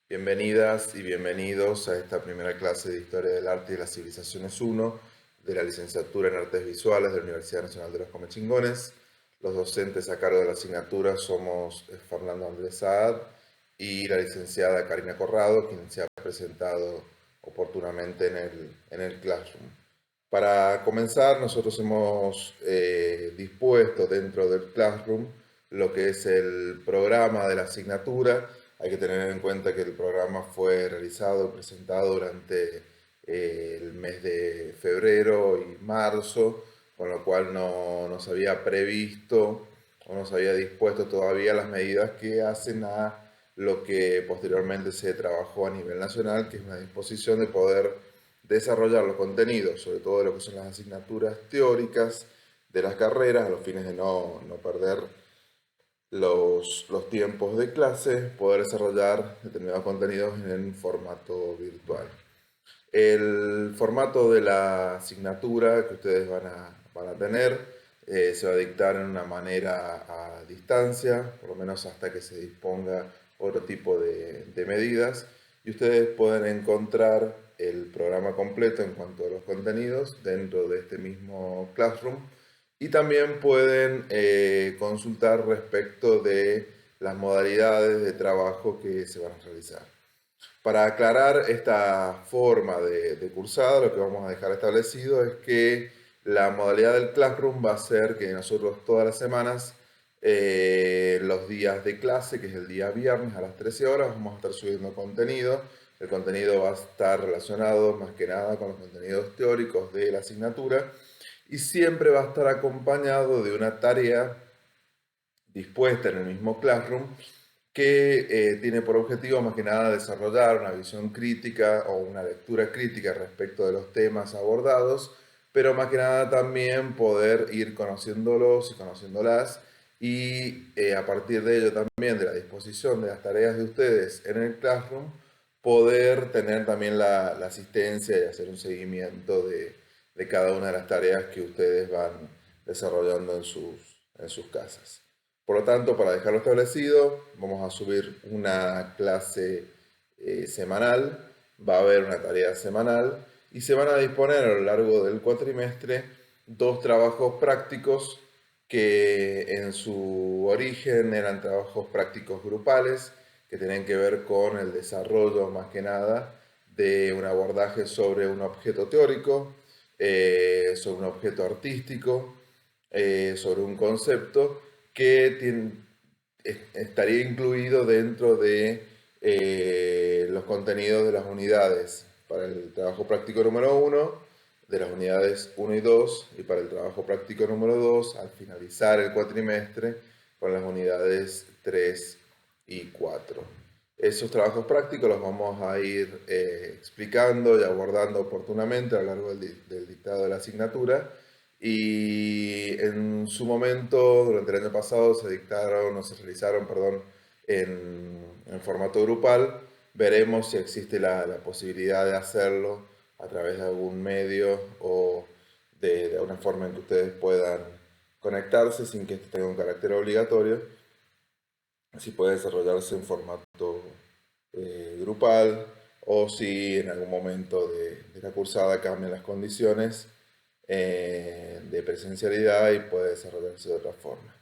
Bienvenidas y bienvenidos a esta primera clase de Historia del Arte y las Civilizaciones 1 de la Licenciatura en Artes Visuales de la Universidad Nacional de los Comechingones. Los docentes a cargo de la asignatura somos Fernando Andrés Saad y la licenciada Karina Corrado, quien se ha presentado oportunamente en el Classroom. Para comenzar, nosotros hemos dispuesto dentro del Classroom lo que es el programa de la asignatura. Hay que tener en cuenta que el programa fue realizado y presentado durante el mes de febrero y marzo, con lo cual no se había previsto o no se había dispuesto todavía las medidas que hacen a lo que posteriormente se trabajó a nivel nacional, que es una disposición de poder desarrollar los contenidos, sobre todo de lo que son las asignaturas teóricas de las carreras, a los fines de no perder los tiempos de clase, poder desarrollar determinados contenidos en formato virtual. El formato de la asignatura que ustedes van a tener se va a dictar en una manera a distancia, por lo menos hasta que se disponga otro tipo de medidas, y ustedes pueden encontrar el programa completo en cuanto a los contenidos dentro de este mismo Classroom, y también pueden consultar respecto de las modalidades de trabajo que se van a realizar. Para aclarar esta forma de cursada, lo que vamos a dejar establecido es que la modalidad del Classroom va a ser que nosotros todas las semanas, los días de clase, que es el día viernes a las 13 horas, vamos a estar subiendo contenido. El contenido va a estar relacionado más que nada con los contenidos teóricos de la asignatura y siempre va a estar acompañado de una tarea dispuesta en el mismo Classroom que tiene por objetivo más que nada desarrollar una visión crítica o una lectura crítica respecto de los temas abordados, pero más que nada también poder ir conociéndolos y conociéndolas y a partir de ello también de la disposición de las tareas de ustedes en el Classroom, poder tener también la asistencia y hacer un seguimiento de cada una de las tareas que ustedes van desarrollando en sus casas. Por lo tanto, para dejarlo establecido, vamos a subir una clase semanal, va a haber una tarea semanal y se van a disponer a lo largo del cuatrimestre dos trabajos prácticos que en su origen eran trabajos prácticos grupales que tienen que ver con el desarrollo más que nada de un abordaje sobre un objeto teórico, sobre un objeto artístico, sobre un concepto que estaría incluido dentro de los contenidos de las unidades para el trabajo práctico número 1, de las unidades 1 y 2, y para el trabajo práctico número 2, al finalizar el cuatrimestre, con las unidades 3 y 4. Esos trabajos prácticos los vamos a ir explicando y abordando oportunamente a lo largo del dictado de la asignatura. Y en su momento, durante el año pasado, se dictaron o se realizaron, perdón, en formato grupal. Veremos si existe la posibilidad de hacerlo a través de algún medio o de alguna forma en que ustedes puedan conectarse sin que esto tenga un carácter obligatorio. Si puede desarrollarse en formato grupal o si en algún momento de la cursada cambian las condiciones de presencialidad y puede desarrollarse de otra forma.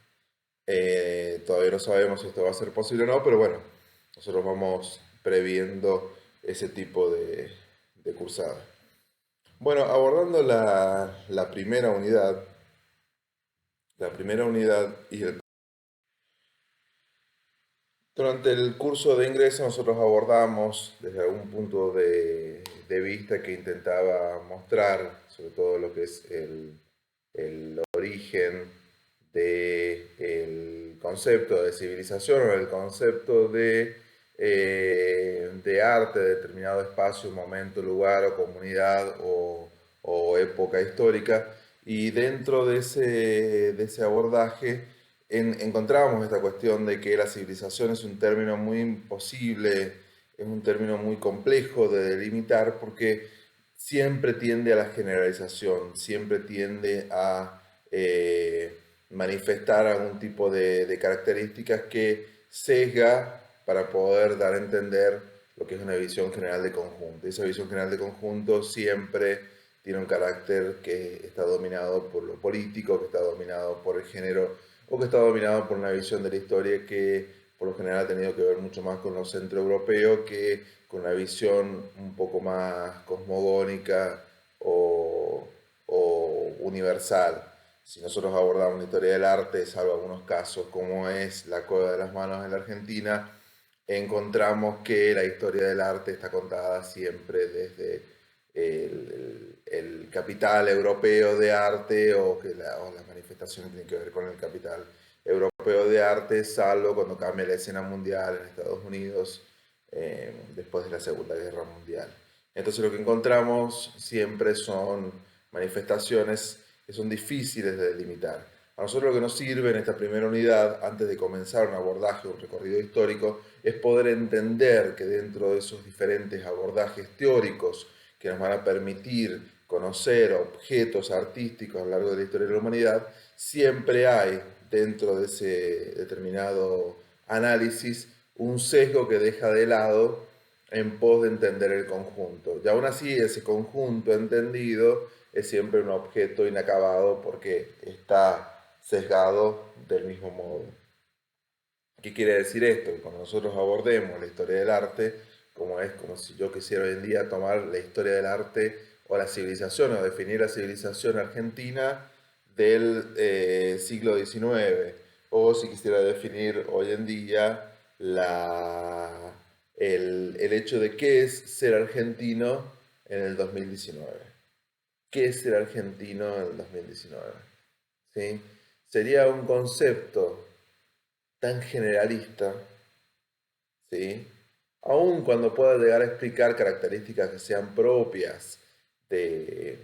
Todavía no sabemos si esto va a ser posible o no, pero bueno, nosotros vamos previendo ese tipo de cursada. Bueno, abordando la primera unidad y el durante el curso de ingreso nosotros abordamos desde algún punto de vista que intentaba mostrar sobre todo lo que es el origen del concepto de civilización o el concepto de arte de determinado espacio, momento, lugar o comunidad o época histórica. Y dentro de ese abordaje encontramos esta cuestión de que la civilización es un término muy imposible, es un término muy complejo de delimitar porque siempre tiende a la generalización, siempre tiende a manifestar algún tipo de características que sesga para poder dar a entender lo que es una visión general de conjunto. Y esa visión general de conjunto siempre tiene un carácter que está dominado por lo político, que está dominado por el género, o que está dominado por una visión de la historia que por lo general ha tenido que ver mucho más con lo centroeuropeo que con una visión un poco más cosmogónica o universal. Si nosotros abordamos la historia del arte, salvo algunos casos como es la Cueva de las Manos en la Argentina, encontramos que la historia del arte está contada siempre desde el capital europeo de arte o que o las manifestaciones tienen que ver con el capital europeo de arte, salvo cuando cambia la escena mundial en Estados Unidos después de la Segunda Guerra Mundial. Entonces lo que encontramos siempre son manifestaciones que son difíciles de delimitar. A nosotros lo que nos sirve en esta primera unidad, antes de comenzar un abordaje, un recorrido histórico, es poder entender que dentro de esos diferentes abordajes teóricos que nos van a permitir conocer objetos artísticos a lo largo de la historia de la humanidad, siempre hay dentro de ese determinado análisis un sesgo que deja de lado en pos de entender el conjunto. Y aún así, ese conjunto entendido es siempre un objeto inacabado porque está sesgado del mismo modo. ¿Qué quiere decir esto? Que cuando nosotros abordemos la historia del arte, como si yo quisiera hoy en día tomar la historia del arte o la civilización, o definir la civilización argentina del siglo XIX, o si quisiera definir hoy en día el hecho de qué es ser argentino en el 2019. ¿Qué es ser argentino en el 2019? ¿Sí? Sería un concepto tan generalista, ¿sí? Aun cuando pueda llegar a explicar características que sean propias de,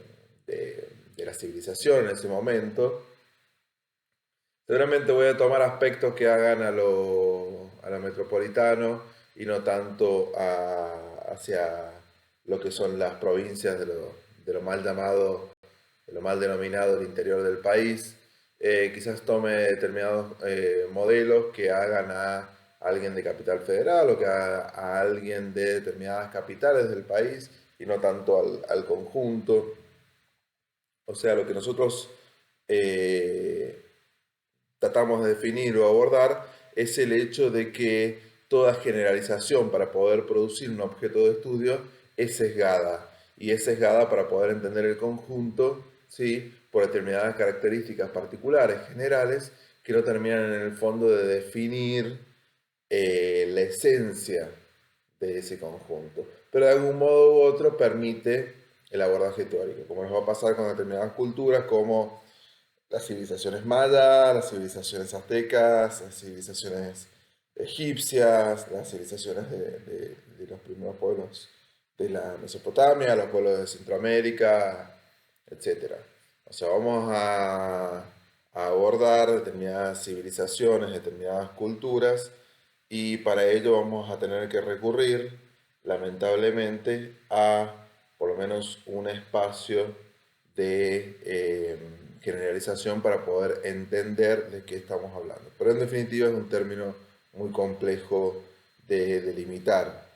de la civilización en ese momento, seguramente voy a tomar aspectos que hagan a lo metropolitano y no tanto hacia lo que son las provincias de lo mal llamado, de lo mal denominado el interior del país. Quizás tome determinados modelos que hagan a alguien de Capital Federal o que haga a alguien de determinadas capitales del país y no tanto al conjunto. O sea, lo que nosotros eh, tratamos de definir o abordar es el hecho de que toda generalización para poder producir un objeto de estudio es sesgada y es sesgada para poder entender el conjunto, ¿sí? Por determinadas características particulares, generales, que no terminan en el fondo de definir la esencia de ese conjunto. Pero de algún modo u otro permite el abordaje teórico, como nos va a pasar con determinadas culturas como las civilizaciones mayas, las civilizaciones aztecas, las civilizaciones egipcias, las civilizaciones de los primeros pueblos de la Mesopotamia, los pueblos de Centroamérica, etcétera. O sea, vamos a abordar determinadas civilizaciones, determinadas culturas, y para ello vamos a tener que recurrir, lamentablemente, a por lo menos un espacio de generalización para poder entender de qué estamos hablando. Pero en definitiva es un término muy complejo de delimitar.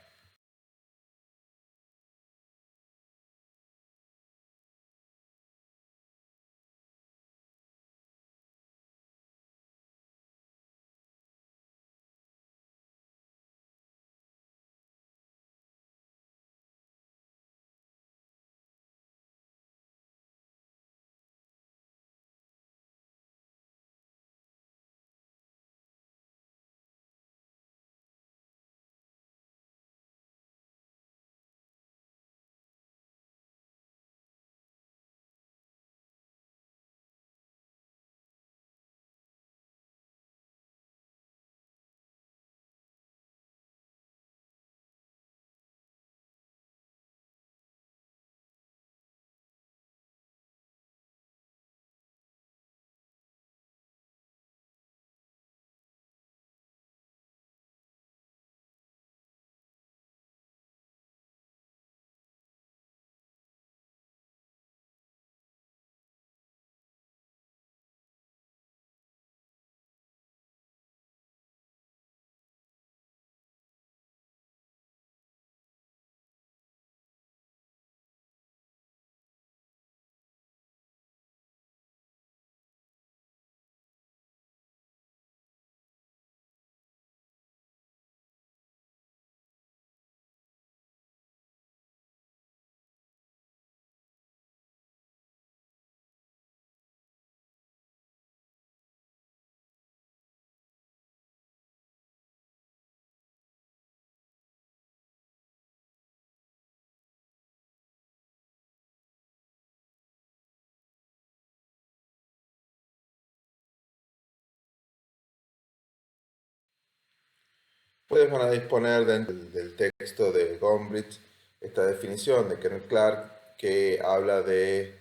Ustedes van a disponer dentro del texto de Gombrich esta definición de Kenneth Clark que habla de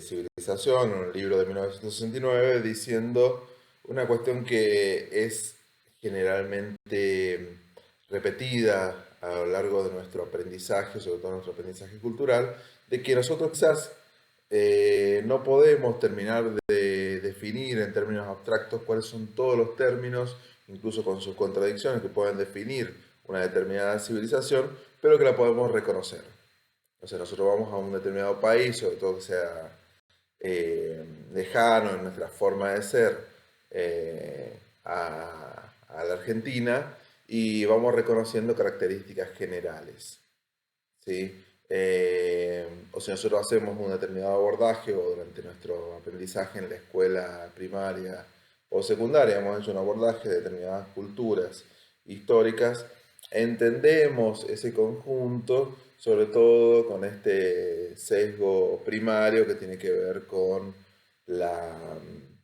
civilización, un libro de 1969, diciendo una cuestión que es generalmente repetida a lo largo de nuestro aprendizaje, sobre todo nuestro aprendizaje cultural, de que nosotros quizás no podemos terminar de definir en términos abstractos cuáles son todos los términos, incluso con sus contradicciones, que pueden definir una determinada civilización, pero que la podemos reconocer. O sea, nosotros vamos a un determinado país, sobre todo que sea lejano en nuestra forma de ser, a la Argentina, y vamos reconociendo características generales. ¿Sí? O si nosotros hacemos un determinado abordaje o durante nuestro aprendizaje en la escuela primaria o secundaria hemos hecho un abordaje de determinadas culturas históricas, entendemos ese conjunto sobre todo con este sesgo primario que tiene que ver con la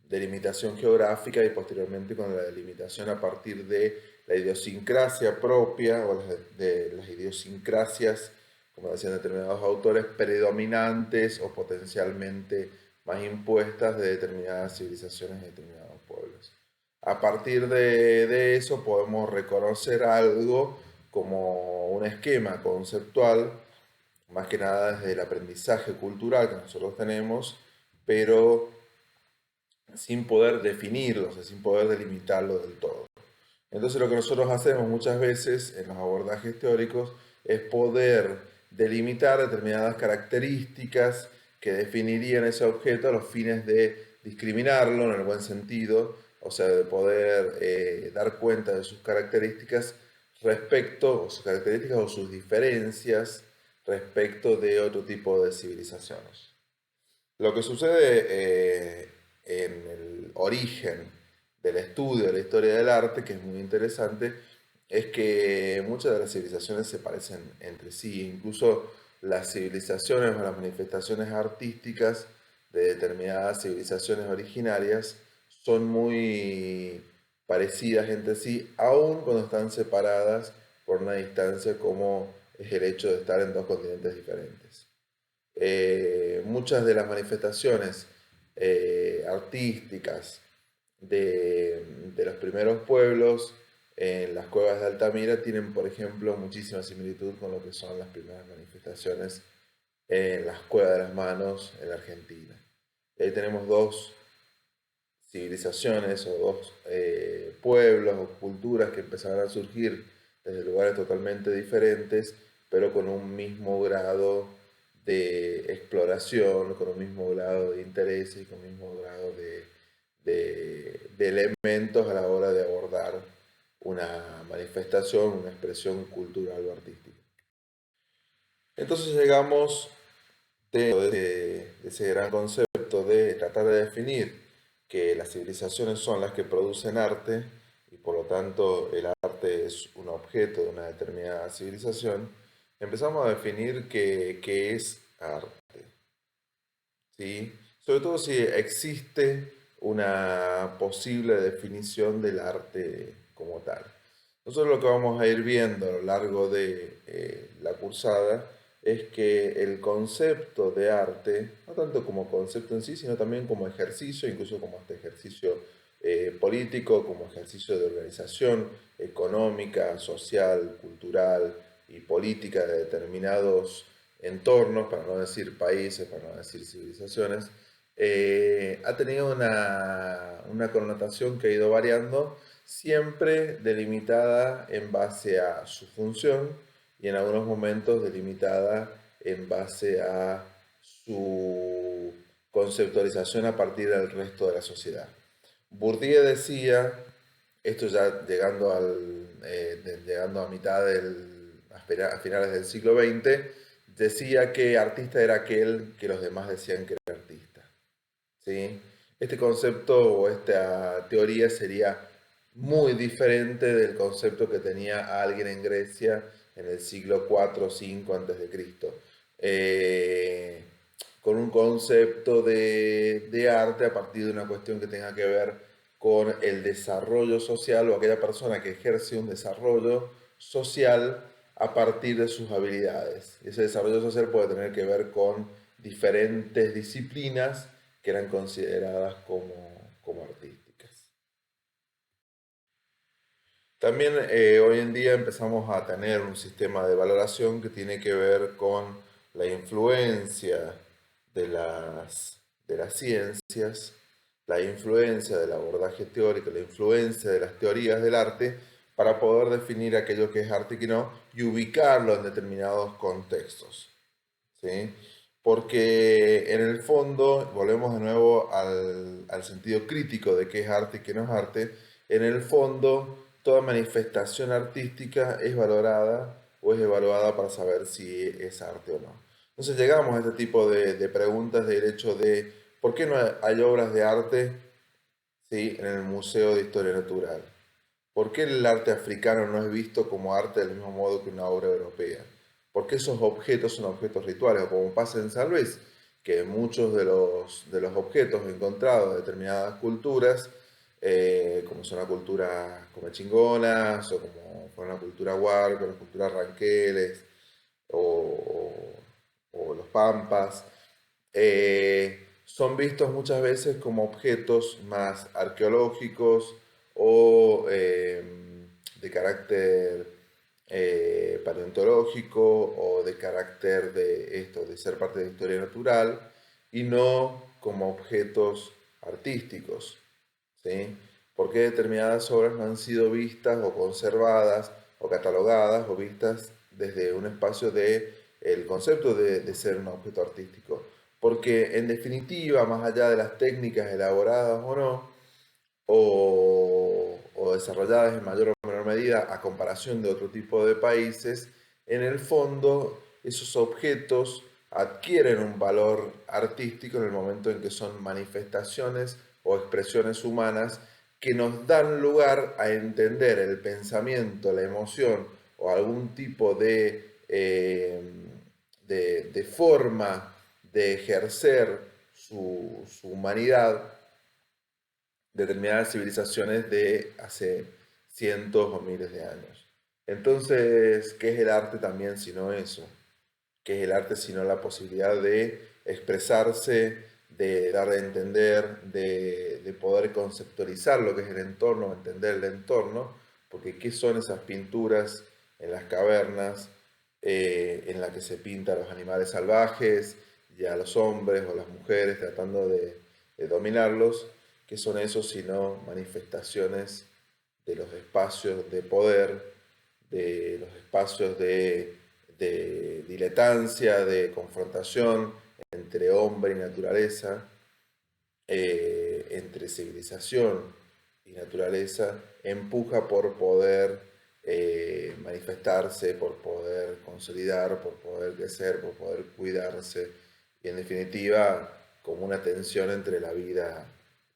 delimitación geográfica y posteriormente con la delimitación a partir de la idiosincrasia propia o de las idiosincrasias, como decían determinados autores, predominantes o potencialmente más impuestas de determinadas civilizaciones y determinados pueblos. A partir de eso podemos reconocer algo como un esquema conceptual, más que nada desde el aprendizaje cultural que nosotros tenemos, pero sin poder definirlo, o sea, sin poder delimitarlo del todo. Entonces lo que nosotros hacemos muchas veces en los abordajes teóricos es poder delimitar determinadas características que definirían ese objeto a los fines de discriminarlo en el buen sentido, o sea, de poder dar cuenta de sus características respecto, o sus características o sus diferencias respecto de otro tipo de civilizaciones. Lo que sucede en el origen del estudio de la historia del arte, que es muy interesante, es que muchas de las civilizaciones se parecen entre sí, incluso las civilizaciones o las manifestaciones artísticas de determinadas civilizaciones originarias son muy parecidas entre sí, aun cuando están separadas por una distancia como es el hecho de estar en dos continentes diferentes. Muchas de las manifestaciones artísticas de los primeros pueblos en las cuevas de Altamira tienen, por ejemplo, muchísima similitud con lo que son las primeras manifestaciones en las cuevas de las manos en la Argentina. Y ahí tenemos dos civilizaciones o dos pueblos o culturas que empezaron a surgir desde lugares totalmente diferentes, pero con un mismo grado de exploración, con un mismo grado de interés y con un mismo grado de elementos a la hora de abordar una manifestación, una expresión cultural o artística. Entonces llegamos de ese gran concepto de tratar de definir que las civilizaciones son las que producen arte y por lo tanto el arte es un objeto de una determinada civilización, empezamos a definir qué es arte. ¿Sí? Sobre todo si existe una posible definición del arte como tal. Nosotros lo que vamos a ir viendo a lo largo de la cursada es que el concepto de arte, no tanto como concepto en sí, sino también como ejercicio, incluso como este ejercicio político, como ejercicio de organización económica, social, cultural y política de determinados entornos, para no decir países, para no decir civilizaciones, ha tenido una connotación que ha ido variando, siempre delimitada en base a su función y en algunos momentos delimitada en base a su conceptualización a partir del resto de la sociedad. Bourdieu decía, esto ya llegando a mitad a finales del siglo XX, decía que artista era aquel que los demás decían que era artista. ¿Sí? Este concepto o esta teoría sería muy diferente del concepto que tenía alguien en Grecia en el siglo 4 o 5 antes de Cristo, con un concepto de arte a partir de una cuestión que tenga que ver con el desarrollo social o aquella persona que ejerce un desarrollo social a partir de sus habilidades. Ese desarrollo social puede tener que ver con diferentes disciplinas que eran consideradas como artísticas. También hoy en día empezamos a tener un sistema de valoración que tiene que ver con la influencia de las ciencias, la influencia del abordaje teórico, la influencia de las teorías del arte para poder definir aquello que es arte y que no y ubicarlo en determinados contextos. ¿Sí? Porque en el fondo, volvemos de nuevo al sentido crítico de qué es arte y qué no es arte, en el fondo toda manifestación artística es valorada o es evaluada para saber si es arte o no. Entonces llegamos a este tipo de preguntas del hecho de ¿por qué no hay obras de arte, ¿sí?, en el Museo de Historia Natural? ¿Por qué el arte africano no es visto como arte del mismo modo que una obra europea? ¿Por qué esos objetos son objetos rituales? O como pasa en San Luis, que muchos de los objetos encontrados de determinadas culturas, como son la cultura comechingonas, o como fue la cultura huarca, la cultura ranqueles, o, o los pampas, son vistos muchas veces como objetos más arqueológicos o de carácter paleontológico o de carácter de esto, de ser parte de la historia natural y no como objetos artísticos, ¿sí? Porque determinadas obras no han sido vistas o conservadas o catalogadas o vistas desde un espacio de el concepto de ser un objeto artístico. Porque en definitiva, más allá de las técnicas elaboradas o no, o desarrolladas en mayor o menor medida a comparación de otro tipo de países, en el fondo esos objetos adquieren un valor artístico en el momento en que son manifestaciones o expresiones humanas que nos dan lugar a entender el pensamiento, la emoción o algún tipo de forma de ejercer su humanidad determinadas civilizaciones de hace cientos o miles de años. Entonces, ¿qué es el arte también sino eso? ¿Qué es el arte sino la posibilidad de expresarse, de dar a entender, de poder conceptualizar lo que es el entorno, entender el entorno? Porque ¿qué son esas pinturas en las cavernas en las que se pinta a los animales salvajes y a los hombres o las mujeres tratando de dominarlos? ¿Qué son esos sino manifestaciones de los espacios de poder, de los espacios de diletancia, de confrontación entre hombre y naturaleza, entre civilización y naturaleza, empuja por poder manifestarse, por poder consolidar, por poder crecer, por poder cuidarse y en definitiva como una tensión entre la vida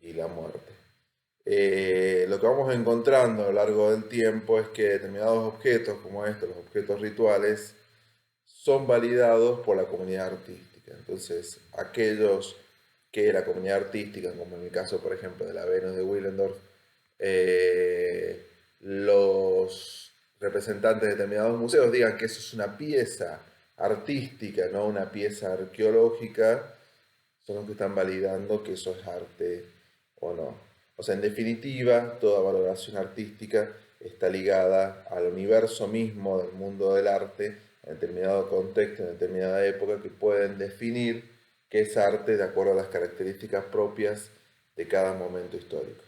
y la muerte. Lo que vamos encontrando a lo largo del tiempo es que determinados objetos como estos, los objetos rituales, son validados por la comunidad artística. Entonces, aquellos que la comunidad artística, como en el caso, por ejemplo, de la Venus de Willendorf, los representantes de determinados museos digan que eso es una pieza artística, no una pieza arqueológica, son los que están validando que eso es arte o no. O sea, en definitiva, toda valoración artística está ligada al universo mismo del mundo del arte, en determinado contexto, en determinada época, que pueden definir qué es arte de acuerdo a las características propias de cada momento histórico.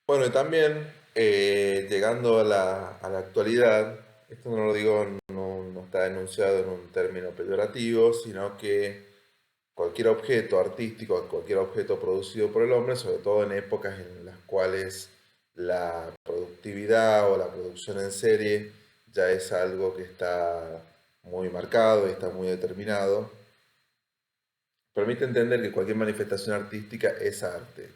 Bueno, y también llegando a la actualidad, esto no lo digo, no está enunciado en un término peyorativo, sino que cualquier objeto artístico, cualquier objeto producido por el hombre, sobre todo en épocas en las cuales la productividad o la producción en serie ya es algo que está muy marcado y está muy determinado, permite entender que cualquier manifestación artística es arte.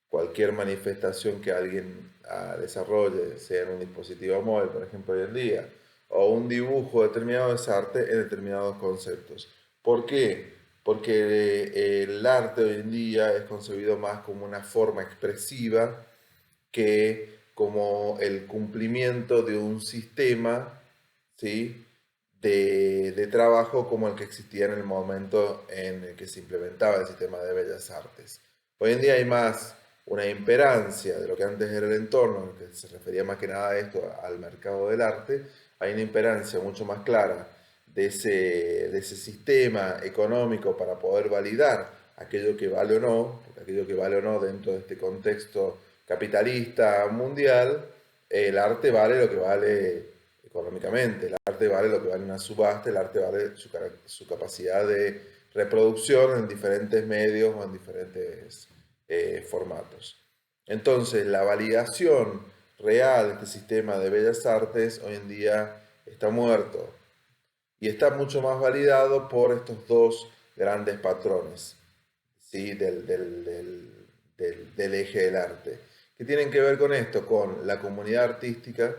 Cualquier manifestación que alguien desarrolle, sea en un dispositivo móvil, por ejemplo, hoy en día, o un dibujo determinado, es arte en determinados conceptos. ¿Por qué? porque el arte hoy en día es concebido más como una forma expresiva que como el cumplimiento de un sistema, ¿sí? de trabajo como el que existía en el momento en el que se implementaba el sistema de bellas artes. Hoy en día hay más una imperancia de lo que antes era el entorno, que se refería más que nada a esto, al mercado del arte, hay una imperancia mucho más clara de ese sistema económico para poder validar aquello que vale o no, porque aquello que vale o no dentro de este contexto capitalista mundial, el arte vale lo que vale económicamente, el arte vale lo que vale una subasta, el arte vale su capacidad de reproducción en diferentes medios o en diferentes formatos. Entonces, la validación real de este sistema de bellas artes hoy en día está muerto y está mucho más validado por estos dos grandes patrones, ¿sí? Del eje del arte, que tienen que ver con esto, con la comunidad artística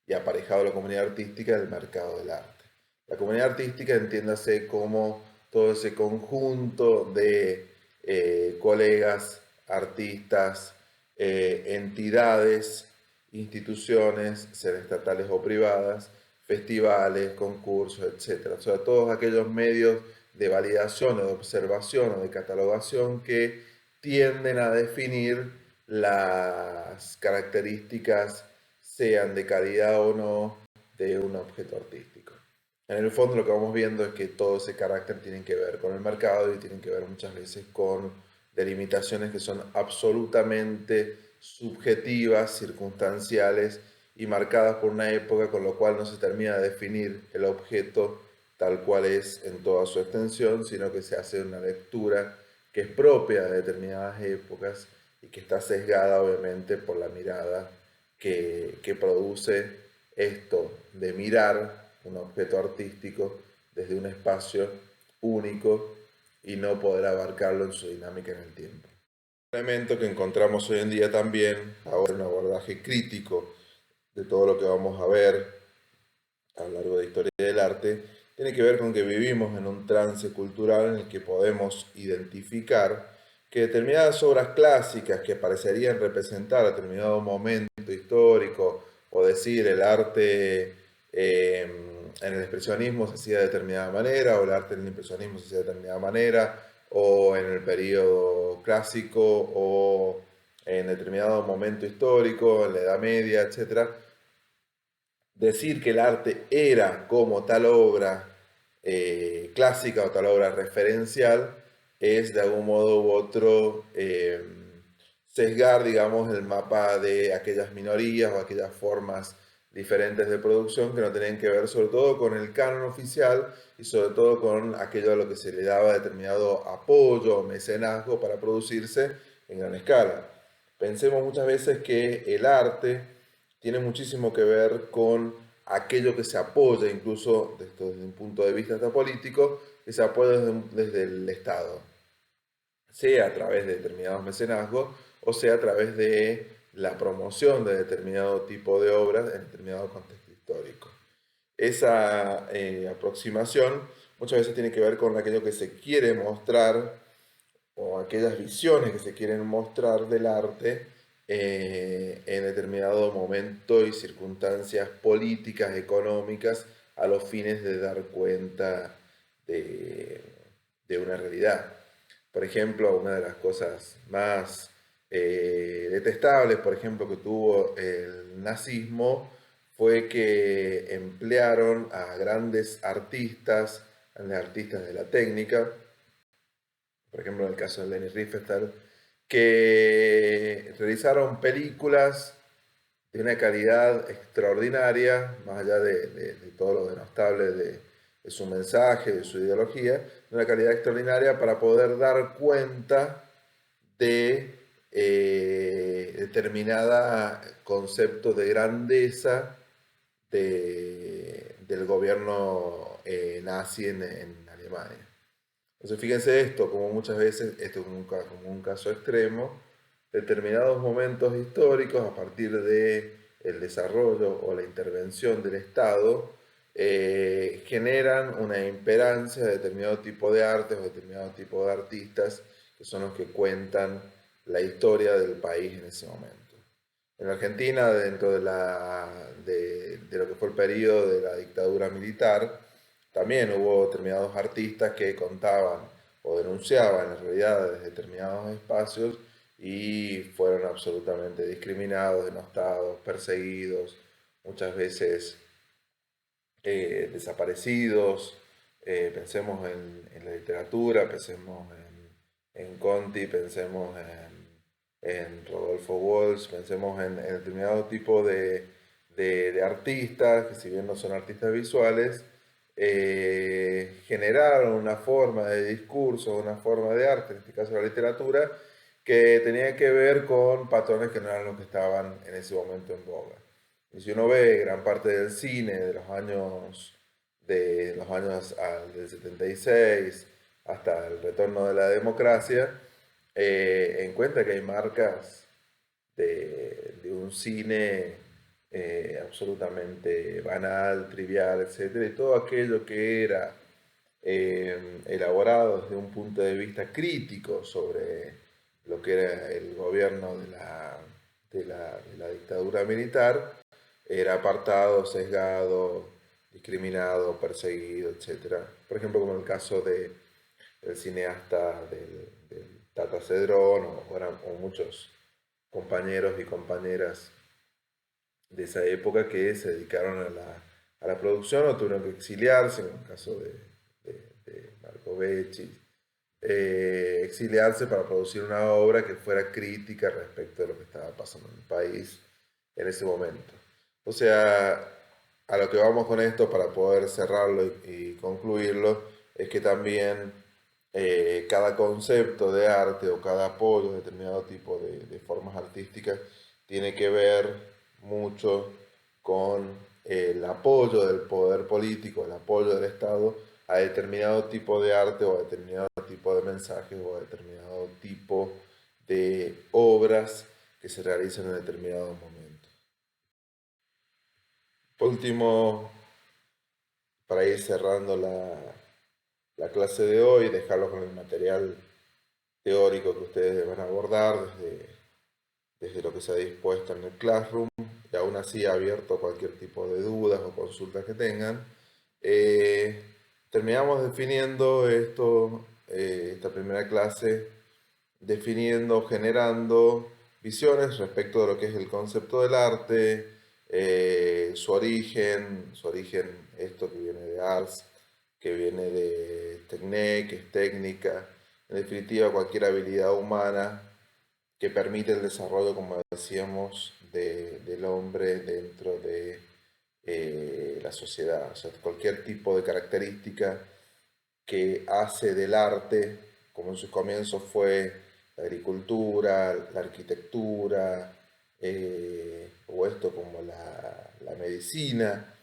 y aparejado a la comunidad artística del mercado del arte. La comunidad artística entiéndase como todo ese conjunto de colegas, artistas, entidades, instituciones, sean estatales o privadas, festivales, concursos, etc. O sea, todos aquellos medios de validación o de observación o de catalogación que tienden a definir las características, sean de calidad o no, de un objeto artístico. En el fondo lo que vamos viendo es que todo ese carácter tiene que ver con el mercado y tiene que ver muchas veces con delimitaciones que son absolutamente subjetivas, circunstanciales y marcadas por una época, con lo cual no se termina de definir el objeto tal cual es en toda su extensión, sino que se hace una lectura que es propia de determinadas épocas y que está sesgada obviamente por la mirada que produce esto de mirar un objeto artístico desde un espacio único y no poder abarcarlo en su dinámica en el tiempo. Un elemento que encontramos hoy en día también, ahora un abordaje crítico de todo lo que vamos a ver a lo largo de la historia del arte, tiene que ver con que vivimos en un trance cultural en el que podemos identificar que determinadas obras clásicas que parecerían representar determinado momento histórico, o decir el arte en el expresionismo se hacía de determinada manera, o el arte en el impresionismo se hacía de determinada manera, o en el periodo clásico, o en determinado momento histórico, en la Edad Media, etc. Decir que el arte era como tal obra clásica o tal obra referencial es de algún modo u otro sesgar, digamos, el mapa de aquellas minorías o aquellas formas diferentes de producción que no tenían que ver sobre todo con el canon oficial y sobre todo con aquello a lo que se le daba determinado apoyo o mecenazgo para producirse en gran escala. Pensemos muchas veces que el arte tiene muchísimo que ver con aquello que se apoya, incluso desde un punto de vista hasta político, que se apoya desde el Estado, sea a través de determinados mecenazgos o sea a través de la promoción de determinado tipo de obras en determinado contexto histórico. Esa aproximación muchas veces tiene que ver con aquello que se quiere mostrar o aquellas visiones que se quieren mostrar del arte en determinado momento y circunstancias políticas, económicas, a los fines de dar cuenta de, de una realidad. Por ejemplo, una de las cosas más detestables, por ejemplo, que tuvo el nazismo fue que emplearon a grandes artistas de la técnica, por ejemplo en el caso de Leni Riefenstahl, que realizaron películas de una calidad extraordinaria, más allá de todo lo denostable de su mensaje, de su ideología, de una calidad extraordinaria para poder dar cuenta de determinada concepto de grandeza del gobierno nazi en Alemania. Entonces fíjense esto, como muchas veces, esto es como un caso extremo, determinados momentos históricos a partir de el desarrollo o la intervención del Estado generan una imperancia de determinado tipo de artes o determinado tipo de artistas que son los que cuentan la historia del país en ese momento. En Argentina, dentro de lo que fue el periodo de la dictadura militar, también hubo determinados artistas que contaban o denunciaban las realidades de determinados espacios y fueron absolutamente discriminados, denostados, perseguidos, muchas veces desaparecidos. Pensemos en la literatura, pensemos en Conti, pensemos en Rodolfo Walsh, pensemos en determinado tipo de artistas, que si bien no son artistas visuales, generaron una forma de discurso, una forma de arte, en este caso la literatura, que tenía que ver con patrones que no eran los que estaban en ese momento en boga. Y si uno ve gran parte del cine del 76 hasta el retorno de la democracia, encuentra que hay marcas de un cine absolutamente banal, trivial, etcétera, y todo aquello que era elaborado desde un punto de vista crítico sobre lo que era el gobierno de la dictadura militar, era apartado, sesgado, discriminado, perseguido, etcétera. Por ejemplo, como en el caso del cineasta del Tata Cedrón o muchos compañeros y compañeras de esa época que se dedicaron a la producción o tuvieron que exiliarse, en el caso de Marco Becci, exiliarse para producir una obra que fuera crítica respecto de lo que estaba pasando en el país en ese momento. O sea, a lo que vamos con esto para poder cerrarlo y concluirlo, es que también cada concepto de arte o cada apoyo a determinado tipo de formas artísticas tiene que ver mucho con el apoyo del poder político, el apoyo del Estado a determinado tipo de arte o a determinado tipo de mensajes o a determinado tipo de obras que se realizan en determinados momentos. Por último, para ir cerrando la clase de hoy, dejarlos con el material teórico que ustedes van a abordar desde lo que se ha dispuesto en el Classroom, y aún así abierto a cualquier tipo de dudas o consultas que tengan. Terminamos definiendo esta primera clase, definiendo, generando visiones respecto de lo que es el concepto del arte, su origen, esto que viene de Ars, que viene de Techne, que es técnica, en definitiva cualquier habilidad humana que permite el desarrollo, como decíamos, del hombre dentro de la sociedad. O sea, cualquier tipo de característica que hace del arte, como en sus comienzos fue la agricultura, la arquitectura, o esto como la medicina,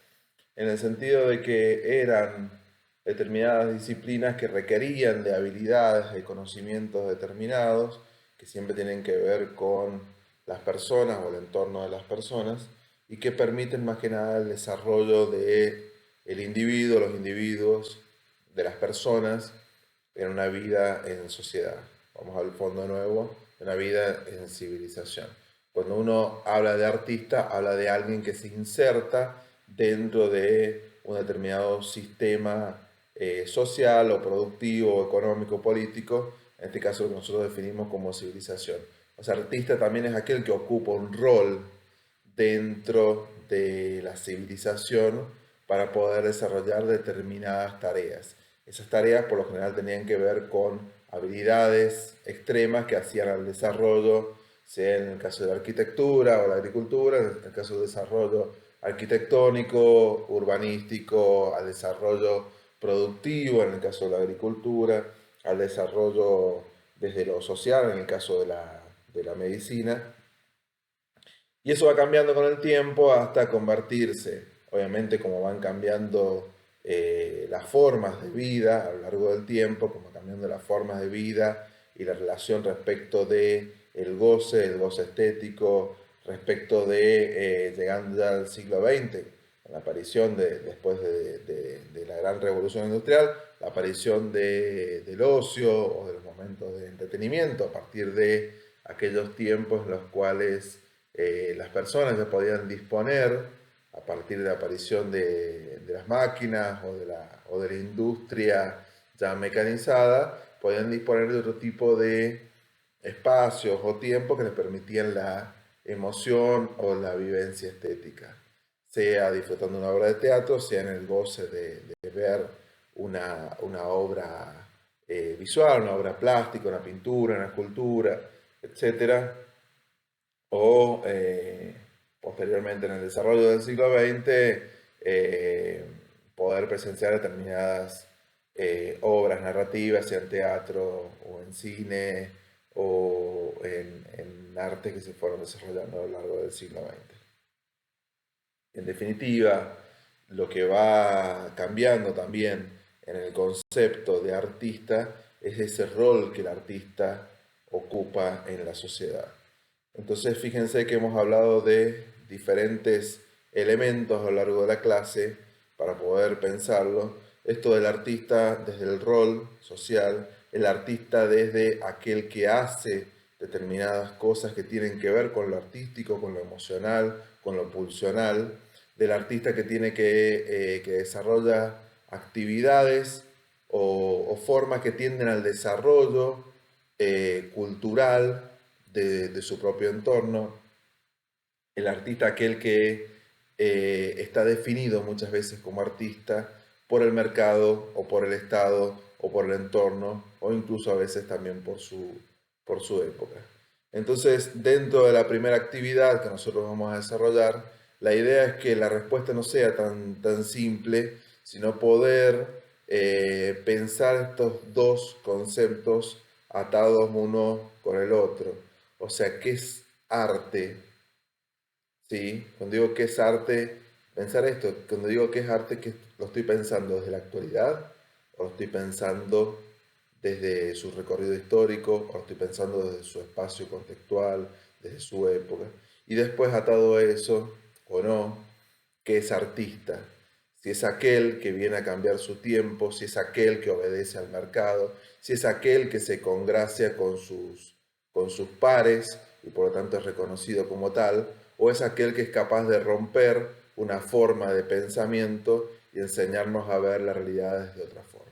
en el sentido de que eran determinadas disciplinas que requerían de habilidades, de conocimientos determinados, que siempre tienen que ver con las personas o el entorno de las personas, y que permiten más que nada el desarrollo de el individuo, los individuos, de las personas en una vida en sociedad. Vamos al fondo de nuevo, una vida en civilización. Cuando uno habla de artista, habla de alguien que se inserta dentro de un determinado sistema social o productivo, o económico, político, en este caso lo que nosotros definimos como civilización. O sea, artista también es aquel que ocupa un rol dentro de la civilización para poder desarrollar determinadas tareas. Esas tareas por lo general tenían que ver con habilidades extremas que hacían al desarrollo, sea en el caso de la arquitectura o la agricultura, en el caso del desarrollo arquitectónico, urbanístico, al desarrollo productivo, en el caso de la agricultura, al desarrollo desde lo social, en el caso de la medicina. Y eso va cambiando con el tiempo hasta convertirse, obviamente como van cambiando las formas de vida a lo largo del tiempo, como cambiando las formas de vida y la relación respecto de el goce estético, respecto de, llegando ya al siglo XX, la aparición después de la gran revolución industrial, la aparición del ocio o de los momentos de entretenimiento a partir de aquellos tiempos en los cuales las personas ya podían disponer a partir de la aparición de las máquinas o de la industria ya mecanizada, podían disponer de otro tipo de espacios o tiempos que les permitían la emoción o la vivencia estética, sea disfrutando una obra de teatro, sea en el goce de ver una obra visual, una obra plástica, una pintura, una escultura, etcétera, o posteriormente en el desarrollo del siglo XX poder presenciar determinadas obras narrativas, sea en teatro o en cine o en artes que se fueron desarrollando a lo largo del siglo XX. En definitiva, lo que va cambiando también en el concepto de artista es ese rol que el artista ocupa en la sociedad. Entonces, fíjense que hemos hablado de diferentes elementos a lo largo de la clase para poder pensarlo. Esto del artista desde el rol social, el artista desde aquel que hace determinadas cosas que tienen que ver con lo artístico, con lo emocional, con lo pulsional, del artista que tiene que desarrolla actividades o formas que tienden al desarrollo cultural de su propio entorno, el artista aquel que está definido muchas veces como artista por el mercado o por el Estado o por el entorno o incluso a veces también por su época. Entonces, dentro de la primera actividad que nosotros vamos a desarrollar, la idea es que la respuesta no sea tan simple, sino poder pensar estos dos conceptos atados uno con el otro. O sea, ¿qué es arte? ¿Sí? Cuando digo qué es arte, pensar esto, cuando digo qué es arte, ¿qué lo estoy pensando desde la actualidad o lo estoy pensando desde su recorrido histórico o lo estoy pensando desde su espacio contextual, desde su época? Y después atado a eso, o no, ¿qué es artista? Si es aquel que viene a cambiar su tiempo, si es aquel que obedece al mercado, si es aquel que se congracia con sus pares y por lo tanto es reconocido como tal, o es aquel que es capaz de romper una forma de pensamiento y enseñarnos a ver la realidad de otra forma.